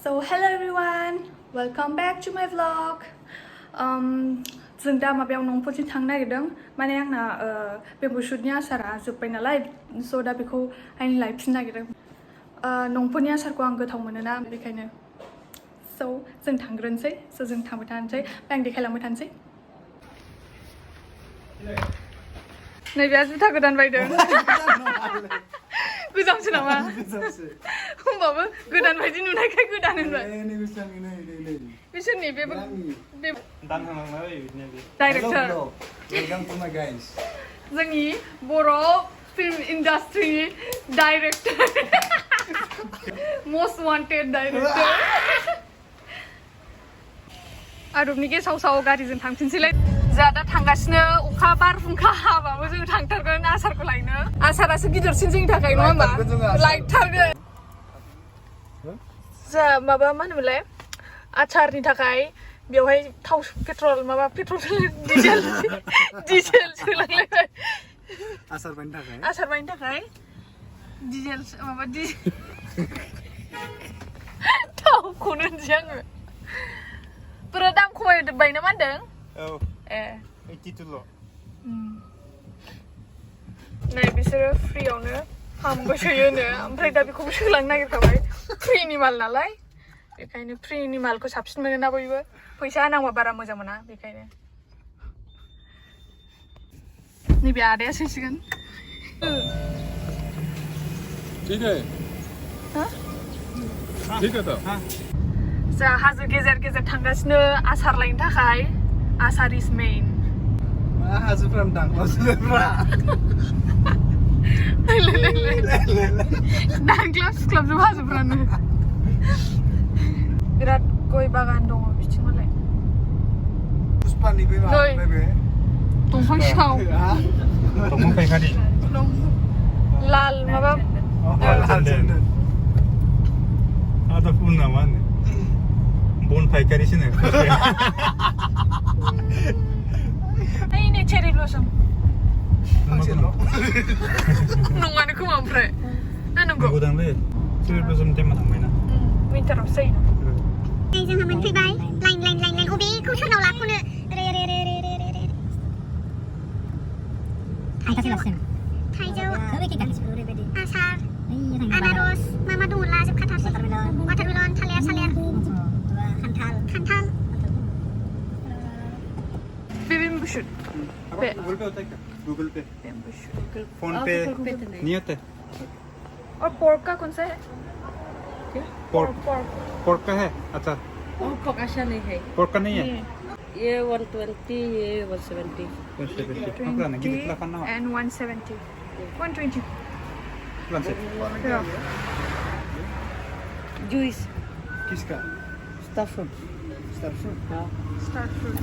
So hello everyone, welcome back to my vlog. जों दा माबायाव नंफोरसिम थांनो नागिरदों माने आंना बेम्बु शुटनि आसारा जोब्बाय नालाय स' दा बेखौ आं लायफिननो नागिरदों नंफोरनि आसारखौ आं गोथाव मोनोना बेखायनो स' जों थांग्रोनोसै स' जों थांबाय थानोसै आं देखायलांबाय थानोसै नैबे जुथा गोदान बायदों गोजामसो नामा होमबाबो गोदान बायदि नुनायखाय गोदान होनबाय बिसोरनि बेबो डाइरेक्टर जोंनि बर' फिल्म इन्डास्ट्रिनि डाइरेक्टर मस्ट वान्टेड डाइरेक्टर आरुबनि गेसाव साव गारिजों थांफिनसैलाय जोंहा दा थांगासिनो अखा बारहुंखा हाबाबो जों थांथारगोन आसारखौ लायनो आसारासो गिदिरसिन जोंनि थाखाय नङा होमबा लायथारगोन जोंहा माबा मा होनोमोनलाय आचारनि थाखाय बेवहाय थाव पेट्रल डिजेल सोलांलायबाय आसार बायनो थाखाय डिजेल माबा थावखौनो होनसै आङो पुरा दाम खमायबाय ना मा होनदों नै बिसोरो फ्रियावनो फामबो सोयोनो ओमफ्राय दा बेखौबो सोलांनो नागिरखाबाय फ्रिनि माल नालाय बेखायनो फ्रिनि मालखौ साबसिन मोनो ना बयबो फैसा होनांबा बारा मोजां मोना बेखायनो नैबे आदाया सोसिगोन जोंहा हाजो गेजेर गेजेर थांगासिनो आसार लायनो थाखाय आसार इज मेइन हाजोफ्रानो दांग्लाबजोब्बायब्रा दांग्लाब हाजोफ्रानो बिराद गय बागान दङ बिथिं मालाय दंफां सिखाव दंफां फायखारि लाल माबा आदा पुन नामा होनो बन फायखारिसोनो Ay, ini cherry blossom. Nungguan aku mampre. Nanu go. Gudang le. Cherry blossom tema thang mai na. Winter of say. Đây rằng là mình thuê bay, lành cô bé không chút nào lạc cô nữa. Hai cái gì là xem? Hai dâu. Aachar. Anaros. Mama dulu lah jeb kata. Watermelon. Thaler. Kantal. Bamboo shoot. Google Pay होता है क्या? Google Pay, Bamboo shoot. Phone Pay नहीं होता है। और pork का कौन सा है? पोर्क का है अच्छा pork आशा नहीं है पोर्क का नहीं है ये 120 ये 170 and 170 120 juice किसका stuff fruit हाँ star fruit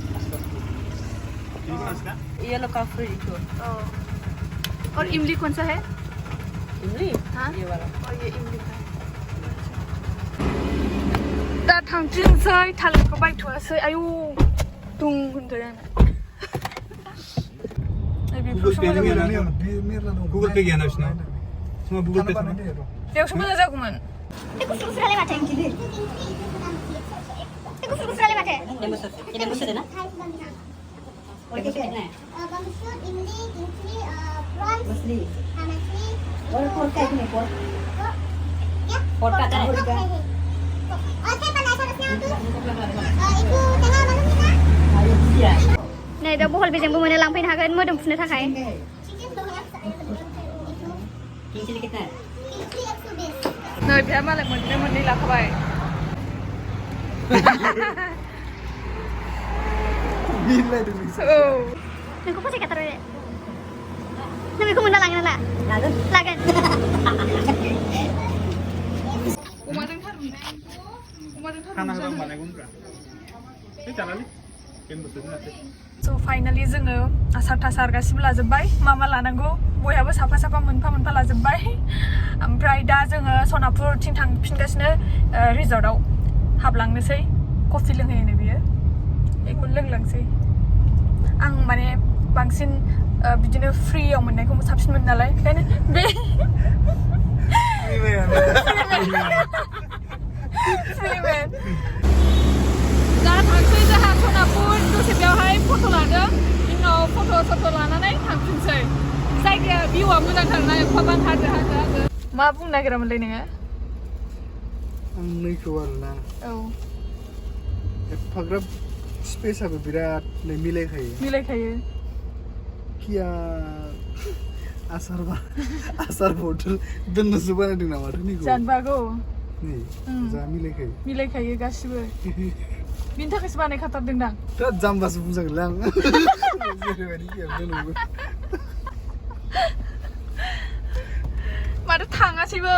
ये लोग fruit itu और इमली कौन सा है? ini हाँ ये वाला और ये इमली का दा थांफिनसै थालिरखौ बायथ'वासै आयु दुं होनदों गूगल पे गया ना उसने semua गूगल पे था बेयावसो मोजां जागौमोन Kusur-kusurale mate. Kusur-kusurale mate. ini musuh deh na Bamboo shoot, imli, kimchi, prawns, Musli. Musli. और pork का इसमें pork Ya. Pork का है Oke, pandai harusnya tuh. Itu tengah malam kita. iya Nah, दा बहल बेजोंबो मोनो लांफैनो हागोन मोदोम फुनो थाखाय किंची कितना नै बेहा मालाय मोननै लाखाबाय औ नोंखौ फसायखाथारो नों बेखौ मोनना लागोन ना लागोन अमाजों खाना होबा बानायगोनब्रा ए जालालै स' फाइनालि जोङो आसार थासार गासिबो लाजोब्बाय मा लानांगौ बयहाबो साफा मोनफा लाजोब्बाय ओमफ्राय दा जोङो सनापुरथिं थांफिनगासिनो रिजर्टआव हाबलांनोसै कफि लोंहैनो बियो बेखौ लोंलांसै आं माने बांसिन बिदिनो फ्रियाव मोननायखौ साबसिन मोनो नालाय ओंखायनो बे Freeman. दा थांसै जोंहा सनापुर दसे बेयावहाय फट' लादों उनाव फट' लानानै थांफिनसै जायगाया भिउआ मोजांथारना अखा बांखा हाजो मा बुंनो नागिरामोनलाय नोङो आं नैखौ आरोना औ एफाग्राब स्पेसआबो बिराद मिलायखायो किया आसार बथल दोननोसो बानायदों नामाथो नैखौ जानोबो हागौ नै जा मिलायखायो गासिबो बिनि थाखायसो बानायखाथारदोंदां दा जाम्बासो बुंजागोनलै आं जेरैबायदि खेबदों नंगौ माथो थाङासैबो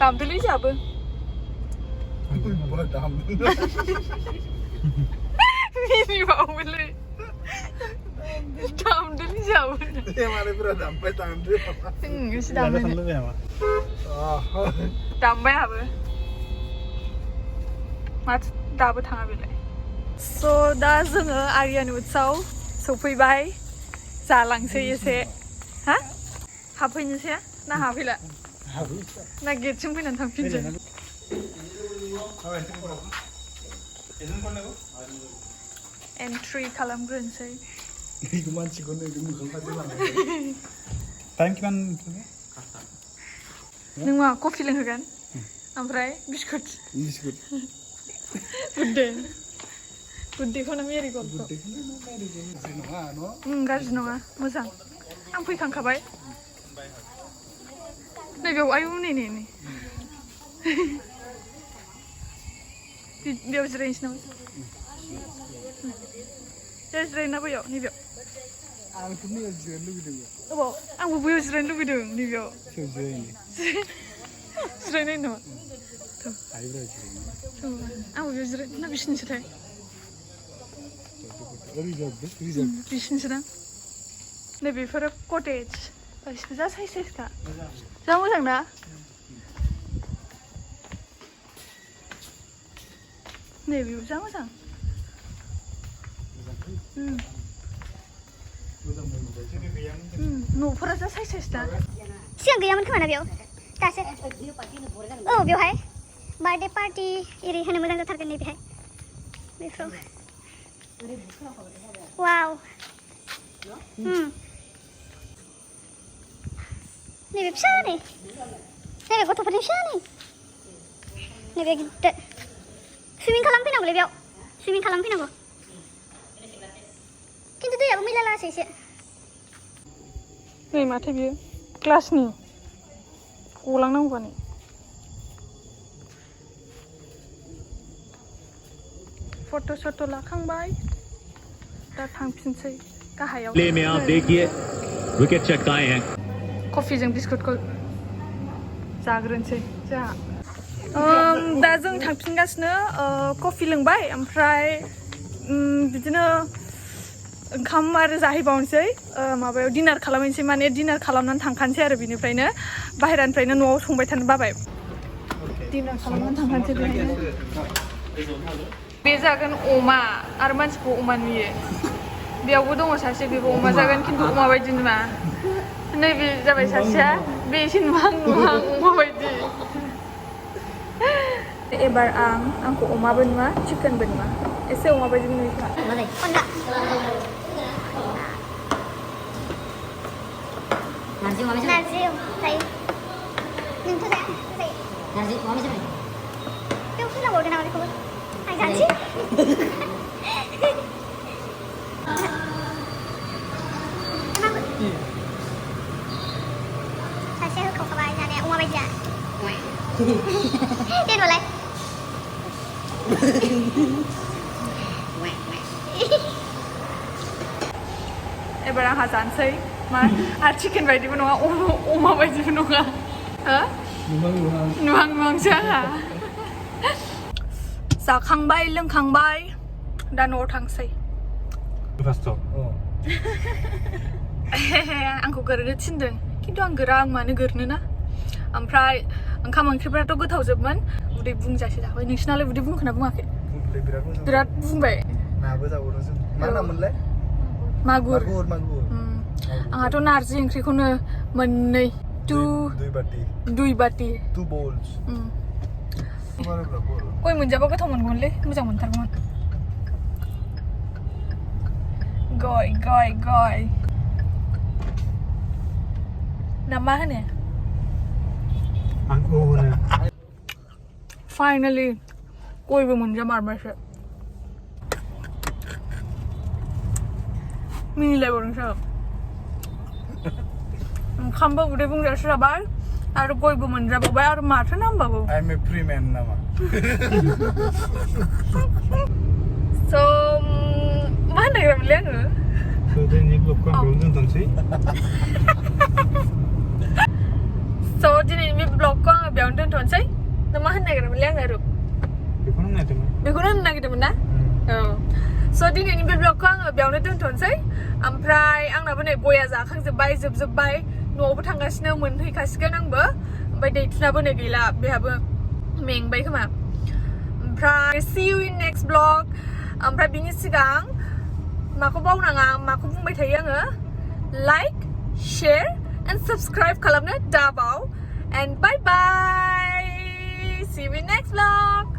दामदोलै जोंहाबो मिनिबावोलै दामदोलै जोंहाबो मानसिफोरा दामबाय थांदो एसे दामबाय आंहाबो माथो दाबो थाङा बेलाय स' दा जोङो आर्यान उट्सआव सफैबाय जालांसै एसे हा हाबफैनोसै ना हाबफैला ना गेटसिम फैनानै थांफिनसै एन्ट्रि खालामग्रोनोसै मानसिखौ नैदो मोखां खाथि लांबाय टाइम किमान नों मा कफि लोंहोगोन ओमफ्राय बिस्कुट गुड्डेखौनो मेरिगल्डखौ गाज्रि नङा मोजां आं फैखांखाबाय नैबेयाव आयौ नै बेयाव जिरायनोसै नामा जिरायना बैयाव नैबेयाव आंथ' नैयाव जिरायनो लुगैदों अबाव आंबो बैयाव जिरायनो लुगैदों नैबेयाव जिरायनाय नामा आंबो बेयाव जिराय ना बिसिनिसोथाय बिसिनिसोदां नै बेफोरो कटेज गासिबो जा साइजखा जा मोजां ना नै बेबो जा मोजां न'फोरा जा साइज दा सिगां गैयामोन खोमा ना बेयाव दासो औ बेवहाय बार्थडे पार्टि एरि होनो मोजां जाथारगोन नैबेहाय बेफ्राव वाव नैबे फिसा नैबे गथ'फोरनि फिसा नैबे गिदिर सुइमिं खालामफैनांगौलै बेयाव सुइमिं खालामफैनांगौ खिन्थु दैयाबो मैला लासै एसे नै माथो बियो ग्लासनि गलांनांगौबा नै फट' सट' लाखांबाय दा थांफिनसै गाहायाव प्ले में आप देखिए विकेट चटकाए हैं कफिजों बिस्कुटखौ जाग्रोनोसै जोंहा दा जों थांफिनगासिनो कफि लोंबाय ओमफ्राय बिदिनो ओंखाम आरो जाहैबावनोसै माबायाव डिनार खालामनोसै माने डिनार खालामनानै थांखानोसै आरो बिनिफ्रायनो बाहेरानिफ्रायनो न'आव संबाय थानो बाबाय डिनार खालामनानै थांखानोसै बेहायनो बे जागोन अमा आरो मानसिखौ अमा नुयो बेयावबो दङ सासे बेबो अमा जागोन खिन्थु अमा बायदि नुवा नैबे जाबाय सासेया बे एसे नुहां अमा बायदि एबार आंखौ अमाबो नुवा चिकेनबो नुवा एसे अमा बायदि नुयो नारजि अमा मेजेम नारजि जायो नोंथ' जाया नारजि अमा मेजेम बेयाव फैनांबावदो नामा बेखौबो आं जानोसै सासेया होखावखाबाय जानाया अमा बायदिया दोनबालाय एबार आंहा जानोसै मा आरो चिकेन बायदिबो नङा अमा बायदिबो नङा नुहांसो आंहा जाखांबाय लोंखांबाय दा न'आव थांसै आंखौ गोरनो थिनदों खिन्थु आं गोरा आं मानो गोरनो ना ओमफ्राय ओंखाम ओंख्रिफ्राथ' गोथावजोबमोन उदै बुंजासे जाबाय नोंसिनालाय उदै बुंखोना बुङाखै बिराद बुंबाय नाबो जाबावदों जों मा नाममोनलाय मागुर आंहाथ' नारजि ओंख्रिखौनो मोननै Dui bati. दुइ बाटि 2 bowls. Kemarin berapa? गय मोनजाबा गोथाव मोनगौमोनलै मोजां मोनथारगौमोन गय ना मा होनो Aku mana? फाइनालि गयबो मोनजामारबायसो मिनिलायबावदोंसो ओंखामबो उदै बुंजासे जाबाय आरो गयबो मोनजाबावबाय आरो माथो नांबावगौ I'm a free man nama. So मा होननायमोनलै आङो So दिनैनि ब्लगखौ आं बेयावनो दोनथ'नोसै So दिनैनि बे ब्लगखौ आङो बेयावनो दोनथ'नोसै ना मा होननो नागिरदोंमोनलै आङो रुप बेखौनो नायदोंमोन बेखौनो होननो नागिरदोंमोन ना औ स' दिनैनि बे ब्लगखौ आङो बेयावनो दोनथ'नोसै ओमफ्राय आंनाबो नै गया जाखांजोब्बाय जोबजोब्बाय न'आवबो थांगासिनो मोनहैखासिगोन आंबो ओमफ्राय दैथुनाबो नै गैला बेहाबो मेंबाय खोमा ओमफ्राय see you in next vlog ओमफ्राय बिनि सिगां माखौ बावनाङा माखौ बुंबाय थायो आङो like share and subscribe खालामनो दाबाव and bye bye see you in next vlog